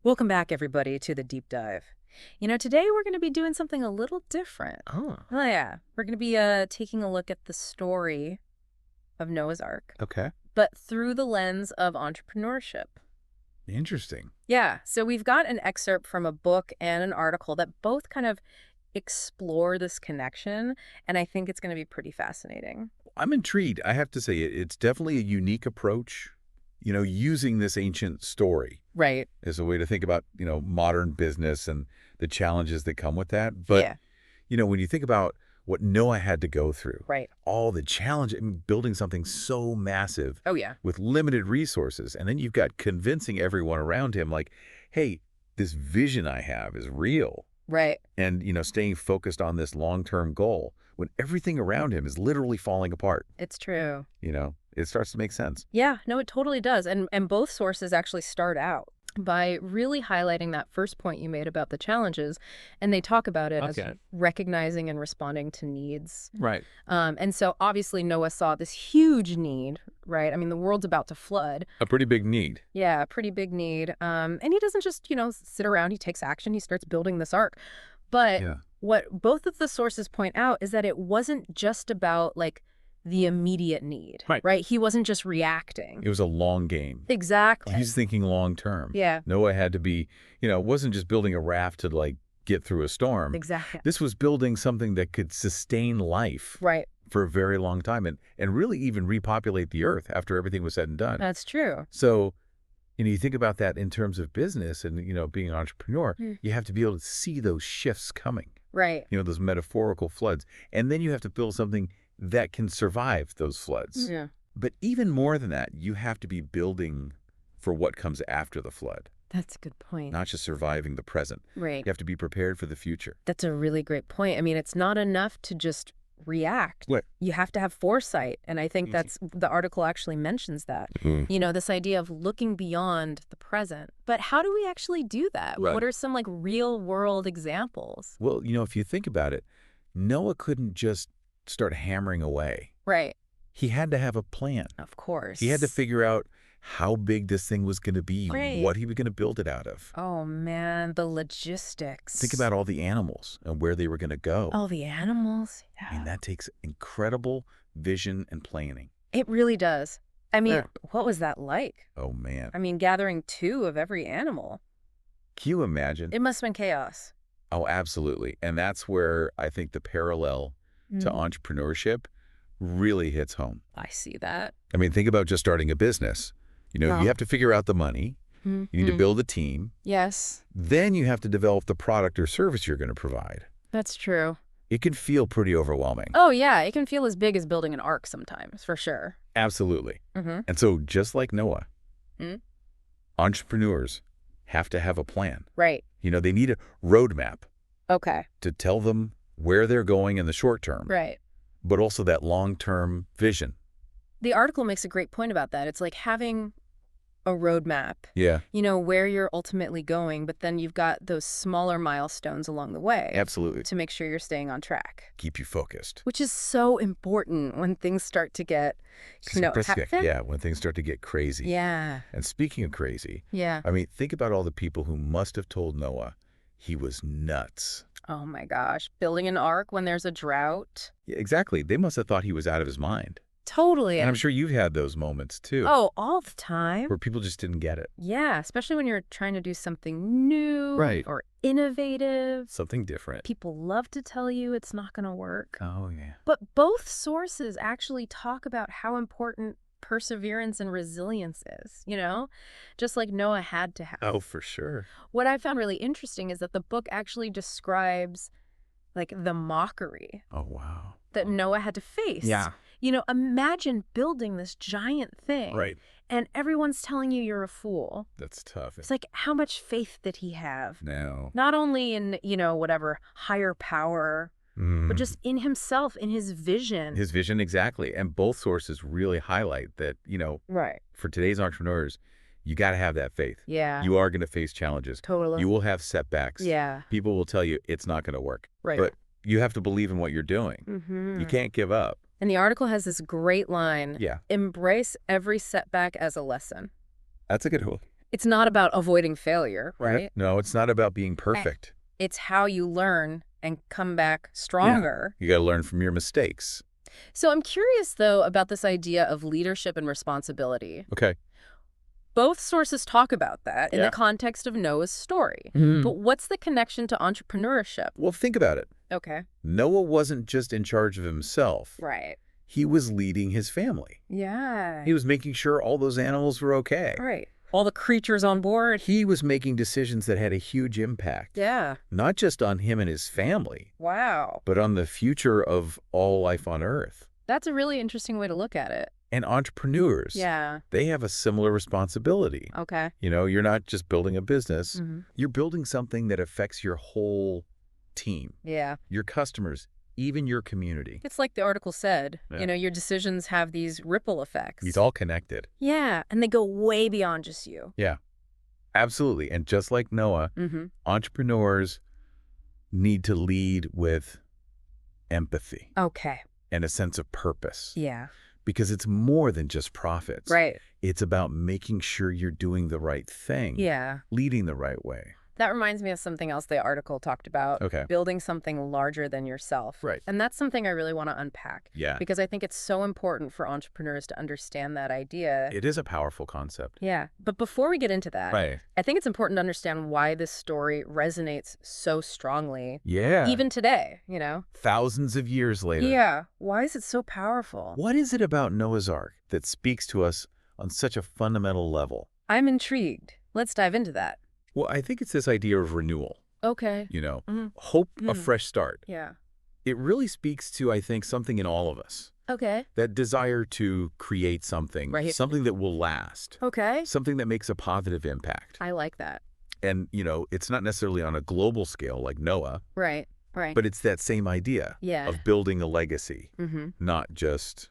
Welcome back, everybody, to the deep dive. Today we're going to be doing something a little different. Oh, Oh, yeah. We're going to be taking a look at the story of Noah's Ark, okay. but through the lens of entrepreneurship. Interesting. Yeah, so we've got an excerpt from a book and an article that both kind of explore this connection, and I think it's going to be pretty fascinating. I'm intrigued. I have to say, it's definitely a unique approach, using this ancient story Right. as a way to think about, modern business and the challenges that come with that. But, Yeah, when you think about what Noah had to go through, right. all the challenge in building something so massive Oh, yeah. with limited resources, and then you've got convincing everyone around him, like, hey, this vision I have is real. Right. And, staying focused on this long-term goal when everything around him is literally falling apart, It's true. it starts to make sense. Yeah, no, it totally does. And both sources actually start out by really highlighting that first point you made about the challenges, and they talk about it as Okay. recognizing and responding to needs. Right. And so obviously Noah saw this huge need, right? I mean, the world's about to flood. A pretty big need. Yeah, pretty big need. And he doesn't just, sit around. He takes action. He starts building this ark. But Yeah. what both of the sources point out is that it wasn't just about like the immediate need, Right. right? He wasn't just reacting. It was a long game. Exactly. He's thinking long term. Yeah, Noah had to be, it wasn't just building a raft to like get through a storm. exactly. This was building something that could sustain life Right. for a very long time and really even repopulate the earth after everything was said and done. That's true. So, you think about that in terms of business and, being an entrepreneur, Mm. you have to be able to see those shifts coming, Right. those metaphorical floods. And then you have to build something that can survive those floods. Yeah. But even more than that, you have to be building for what comes after the flood, That's a good point. not just surviving the present. Right. You have to be prepared for the future. That's a really great point. I mean, it's not enough to just react. What? You have to have foresight. And I think Mhm. that's the article actually mentions that. This idea of looking beyond the present. But how do we actually do that? Right. What are some like real world examples? Well, if you think about it, Noah couldn't just start hammering away. Right. He had to have a plan. Of course. He had to figure out how big this thing was going to be, Right. what he was going to build it out of. Oh, man, the logistics. Think about all the animals and where they were going to go. all the animals. I mean, that takes incredible vision and planning. It really does. I mean, Yeah. what was that like? Oh, man. I mean, gathering two of every animal. Can you imagine? It must have been chaos. Oh, absolutely. And that's where I think the parallel to Mm. entrepreneurship really hits home. I see that. I mean, think about just starting a business. Wow. You have to figure out the money. You need to build a team. Yes, Then you have to develop the product or service you're going to provide. that's true. It can feel pretty overwhelming. Oh, yeah, it can feel as big as building an ark sometimes, for sure. Absolutely. Mm-hmm. And so just like Noah, Mm. entrepreneurs have to have a plan. Right. They need a roadmap Okay. to tell them where they're going in the short term, Right. but also that long-term vision. The article makes a great point about that. It's like having a roadmap, Yeah, where you're ultimately going, but then you've got those smaller milestones along the way absolutely. to make sure you're staying on track, Keep you focused. which is so important when things start to get, happen. Yeah, when things start to get crazy. Yeah. And speaking of crazy, Yeah. I mean, think about all the people who must have told Noah he was nuts. Oh my gosh. Building an ark when there's a drought. Yeah, exactly. They must have thought he was out of his mind. Totally. And I'm sure you've had those moments too, Oh, all the time. where people just didn't get it. Yeah, especially when you're trying to do something new Right. or innovative. Something different. People love to tell you it's not going to work. Oh, yeah. But both sources actually talk about how important perseverance and resilience is, just like Noah had to have. Oh, for sure. What I found really interesting is that the book actually describes like the mockery Oh, wow. that Noah had to face. Yeah. Imagine building this giant thing. Right. And everyone's telling you you're a fool. That's tough. It's like, how much faith did he have? No. Not only in, whatever higher power, but just in himself, in his vision. His vision, exactly. And both sources really highlight that, Right. for today's entrepreneurs, you got to have that faith. Yeah. You are going to face challenges. Totally. You will have setbacks. Yeah. People will tell you it's not going to work. Right. But you have to believe in what you're doing. Mm-hmm. You can't give up. And the article has this great line. Yeah. Embrace every setback as a lesson. That's a good one. It's not about avoiding failure, Yeah. right? No, it's not about being Eh, perfect. It's how you learn and come back Yeah. stronger. You got to learn from your mistakes. So I'm curious, though, about this idea of leadership and responsibility. Okay. Both sources talk about that in the Yeah. context of Noah's story. Mhm. But what's the connection to entrepreneurship? Well, think about it. Okay. Noah wasn't just in charge of himself. Right. He was leading his family. Yeah. He was making sure all those animals were okay. Right. All the creatures on board. He was making decisions that had a huge impact, Yeah. not just on him and his family, Wow. but on the future of all life on Earth. That's a really interesting way to look at it. And entrepreneurs, Yeah. they have a similar responsibility. Okay. You're not just building a business, Hmm. you're building something that affects your whole team, Yeah. your customers, even your community. It's like the article said, Yeah. your decisions have these ripple effects. It's all connected. Yeah. And they go way beyond just you. Yeah, absolutely. And just like Noah, Mm-hmm. entrepreneurs need to lead with empathy Okay. and a sense of purpose. Yeah. Because it's more than just profits. Right. It's about making sure you're doing the right thing. Yeah. Leading the right way. That reminds me of something else the article talked about. Okay. Building something larger than yourself. Right. And that's something I really want to unpack. Yeah. Because I think it's so important for entrepreneurs to understand that idea. It is a powerful concept. Yeah. But before we get into that, Right. I think it's important to understand why this story resonates so strongly, Yeah. even today, thousands of years later. Yeah. Why is it so powerful? What is it about Noah's Ark that speaks to us on such a fundamental level? I'm intrigued. Let's dive into that. Well, I think it's this idea of renewal, Okay. hope, a Mhm. fresh start. Yeah. It really speaks to, I think, something in all of us. Okay. That desire to create something, Right. something that will last, Okay. something that makes a positive impact. I like that. And, it's not necessarily on a global scale like Noah, Right. Right. but it's that same idea Yeah. of building a legacy, Mm-hmm. not just,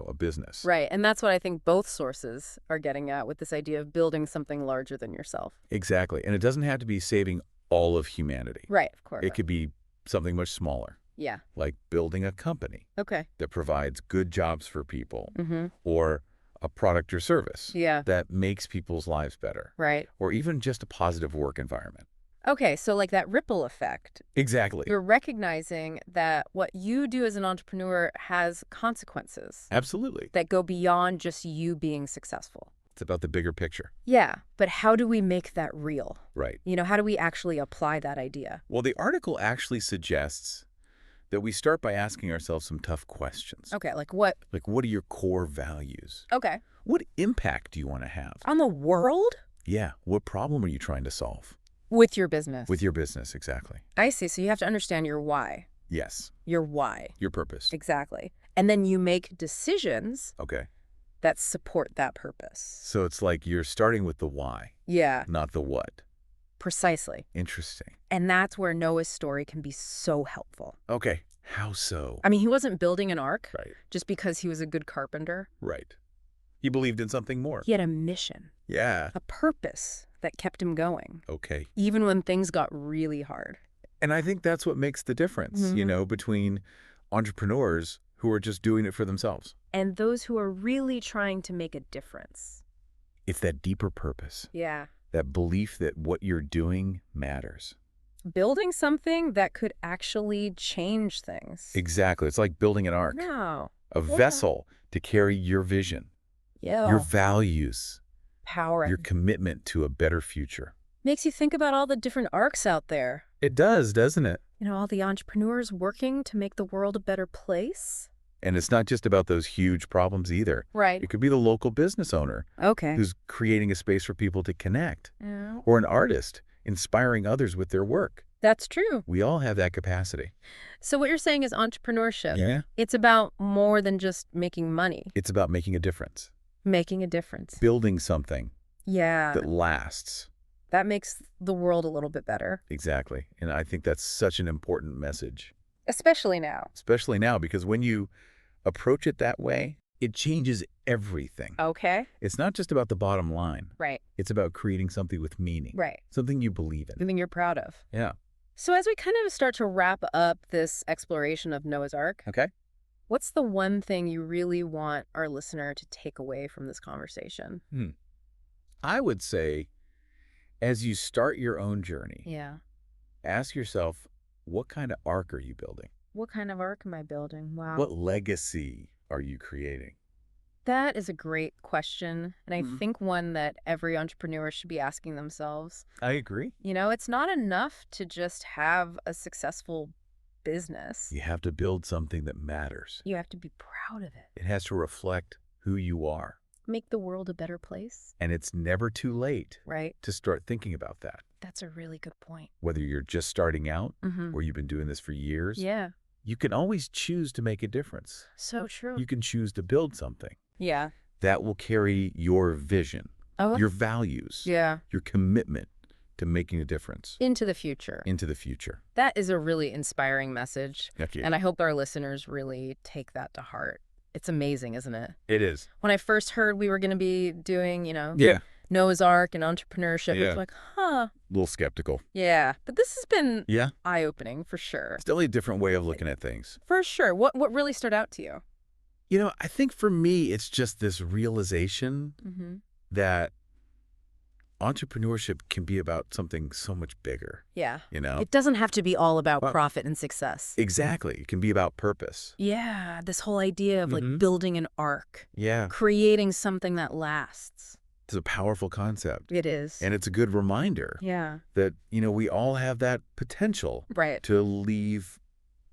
a business. Right. And that's what I think both sources are getting at with this idea of building something larger than yourself. Exactly. And it doesn't have to be saving all of humanity. Right. Of course. It could be something much smaller, Yeah. like building a company Okay. that provides good jobs for people, Mm-hmm. or a product or service Yeah. that makes people's lives better, Right. or even just a positive work environment. Okay. So like that ripple effect, Exactly. you're recognizing that what you do as an entrepreneur has consequences Absolutely. that go beyond just you being successful. It's about the bigger picture. Yeah. But how do we make that real? Right. How do we actually apply that idea? Well, the article actually suggests that we start by asking ourselves some tough questions. Okay. Like what? Like, what are your core values? Okay. What impact do you want to have? On the world? Yeah. What problem are you trying to solve? With your business. With your business, exactly. I see. So you have to understand your why. Yes. Your why. Your purpose. Exactly. And then you make decisions Okay. that support that purpose. So it's like you're starting with the why, Yeah, not the what. precisely. Interesting. And that's where Noah's story can be so helpful. Okay. How so? I mean, he wasn't building an ark Right. just because he was a good carpenter. Right. He believed in something more. He had a mission, Yeah. a purpose that kept him going, Okay. even when things got really hard. And I think that's what makes the difference, between entrepreneurs who are just doing it for themselves. And those who are really trying to make a difference. It's that deeper purpose, Yeah. that belief that what you're doing matters. Building something that could actually change things. Exactly. It's like building an ark, No. a vessel to carry your vision, Yeah. your values, Power. your commitment to a better future. Makes you think about all the different arcs out there. It does, doesn't it? All the entrepreneurs working to make the world a better place. And it's not just about those huge problems either. Right. It could be the local business owner Okay. who's creating a space for people to connect, Yeah. or an artist inspiring others with their work. That's true. We all have that capacity. So what you're saying is entrepreneurship. Yeah. It's about more than just making money. It's about making a difference, Making a difference. building something Yeah. that lasts. That makes the world a little bit better. Exactly. And I think that's such an important message, Especially now. especially now, because when you approach it that way, it changes everything. Okay. It's not just about the bottom line. Right. It's about creating something with meaning, Right. something you believe in. Something you're proud of. Yeah. So as we kind of start to wrap up this exploration of Noah's Ark, Okay. what's the one thing you really want our listener to take away from this conversation? I would say As you start your own journey, Yeah. ask yourself, what kind of arc are you building? What kind of arc am I building? What Wow. legacy are you creating? That is a great question, and I Mhm. think one that every entrepreneur should be asking themselves. I agree. It's not enough to just have a successful business. You have to build something that matters. You have to be proud of it. It has to reflect who you are. Make the world a better place, And it's never too late right? to start thinking about that. That's a really good point. Whether you're just starting out Mm-hmm. or you've been doing this for years, Yeah, you can always choose to make a difference. so true. You can choose to build something Yeah. that will carry your vision, Oh, your values, yeah. your commitment to making a difference Into the future. into the future. That is a really inspiring message, Heck yeah. and I hope our listeners really take that to heart. It's amazing, isn't it? It is. When I first heard we were going to be doing, Yeah. Noah's Ark and entrepreneurship, Yeah. it's like, huh. A little skeptical. Yeah, but this has been Yeah. eye-opening for sure. It's definitely a different way of looking at things. For sure. What really stood out to you? I think for me, it's just this realization Mm-hmm. that entrepreneurship can be about something so much bigger, Yeah. you know? It doesn't have to be all about Well, profit and success. Exactly. It can be about purpose. Yeah, this whole idea of like Mhm. building an ark, Yeah. creating something that lasts. It's a powerful concept. It is. And it's a good reminder Yeah. that, we all have that potential Right. to leave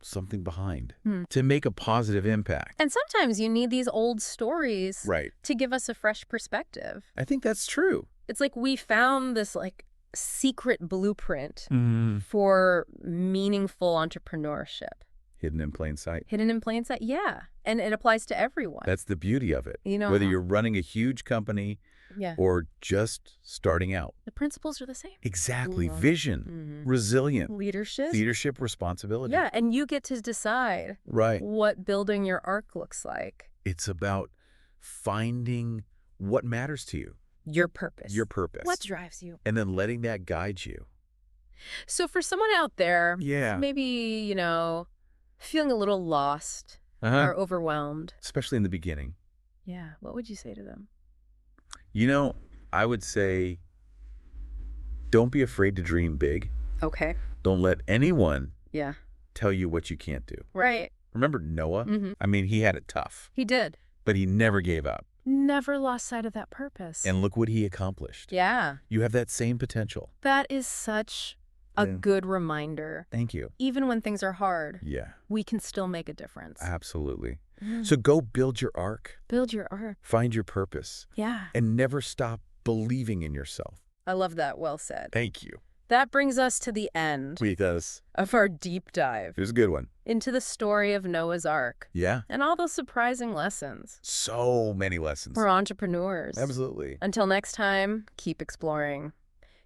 something behind, Hmm. to make a positive impact. And sometimes you need these old stories Right. to give us a fresh perspective. I think that's true. It's like we found this like secret blueprint Mm. for meaningful entrepreneurship. Hidden in plain sight. Hidden in plain sight. Yeah. And it applies to everyone. That's the beauty of it. You know, Whether you're running a huge company yeah. or just starting out. The principles are the same. Exactly. Mhm. Vision, Mhm. resilient, Leadership. leadership, responsibility. Yeah. And you get to decide Right. what building your arc looks like. It's about finding what matters to you, Your purpose. your purpose, What drives you? and then letting that guide you. So for someone out there, Yeah. maybe, feeling a little lost Uh-huh. or overwhelmed. Especially in the beginning. Yeah. What would you say to them? I would say, don't be afraid to dream big. Okay. Don't let anyone Yeah. tell you what you can't do. Right. Remember Noah? Mm-hmm. I mean, he had it tough, He did. but he never gave up. Never lost sight of that purpose. And look what he accomplished. Yeah. You have that same potential. That is such a Yeah. good reminder. Thank you. Even when things are hard, Yeah, we can still make a difference. absolutely. Mm. So go build your arc, Build your arc. find your purpose, Yeah. and never stop believing in yourself. I love that. Well said. Thank you. That brings us to the end With us. of our deep dive It was a good one. into the story of Noah's Ark Yeah. and all those surprising lessons So many lessons. for entrepreneurs. Absolutely. Until next time, keep exploring,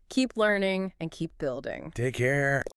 keep learning, and keep building. Take care.